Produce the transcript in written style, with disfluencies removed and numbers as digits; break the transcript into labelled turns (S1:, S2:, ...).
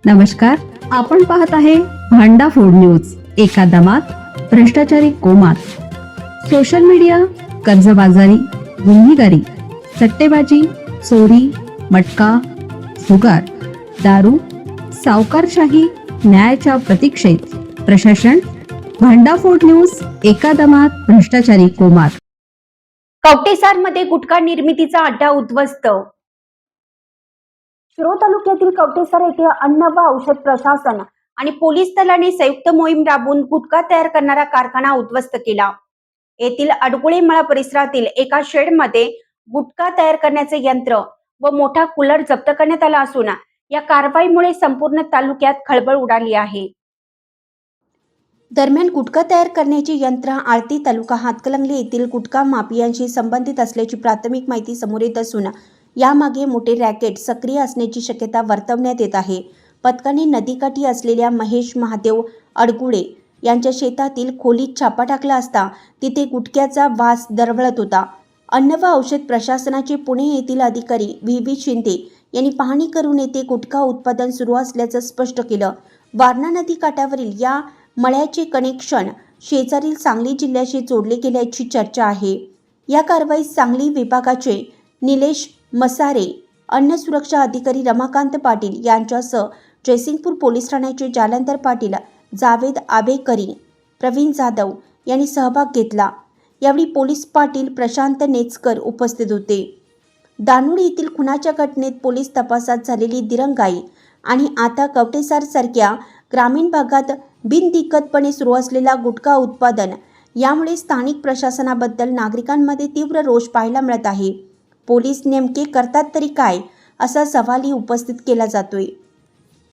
S1: नमस्कार, आपण पाहत आहे भांडा फोड न्यूज. एका दमात भ्रष्टाचारी कोमात. सोशल मीडिया, कर्जबाजारी, गुन्हेगारी, सट्टेबाजी, चोरी, मटका, जुगार, दारू, सावकारशाही, न्यायाच्या प्रतीक्षेत प्रशासन. भांडाफोड न्यूज. एका दमात भ्रष्टाचारी कोमात.
S2: कवटेसारमध्ये गुटखा निर्मितीचा अड्डा उद्ध्वस्त. शिरोळ तालुक्यातील कवटेसार येथे अन्न व औषध प्रशासन आणि पोलीस दलाने संयुक्त मोहीम राबवून गुटखा तयार करणारा कारखाना उद्ध्वस्त केला. येथील अडगुळे मळा परिसरातील एका शेडमध्ये गुटखा तयार करण्याचे यंत्र व मोठा कूलर जप्त करण्यात आला असून या कारवाईमुळे संपूर्ण तालुक्यात खळबळ उडाली आहे. दरम्यान गुटखा तयार करण्याची यंत्र आळती तालुका हातकणंगले येथील गुटखा माफियांशी संबंधित असल्याची प्राथमिक माहिती समोर येत असून यामागे मोठे रॅकेट सक्रिय असण्याची शक्यता वर्तवण्यात येत आहे. पथकाने नदीकाठी असलेल्या महेश महादेव अडगुळे यांच्या शेतातील खोलीत छापा टाकला असता तिथे गुटख्याचा वास दरवळत होता. अन्न व औषध प्रशासनाचे पुणे येथील अधिकारी व्ही शिंदे यांनी पाहणी करून येथे गुटखा उत्पादन सुरू असल्याचं स्पष्ट केलं. वारणा नदी काठावरील या मळ्याचे कनेक्शन शेजारील सांगली जिल्ह्याशी जोडले गेल्याची चर्चा आहे. या कारवाईत सांगली विभागाचे निलेश मसारे, अन्न सुरक्षा अधिकारी रमाकांत पाटील यांच्यासह जयसिंगपूर पोलीस ठाण्याचे जालंधर पाटील, जावेद आबेकरी, प्रवीण जाधव यांनी सहभाग घेतला. यावेळी पोलीस पाटील प्रशांत नेचकर उपस्थित होते. दानोड येथील खुनाच्या घटनेत पोलीस तपासात झालेली दिरंगाई आणि आता कवटेसार सारख्या ग्रामीण भागात बिनदिक्कतपणे सुरू असलेला गुटखा उत्पादन यामुळे स्थानिक प्रशासनाबद्दल नागरिकांमध्ये तीव्र रोष पाहायला मिळत आहे. पोलीस नेमके करतात तरी काय, असा सवालही उपस्थित केला जातोय.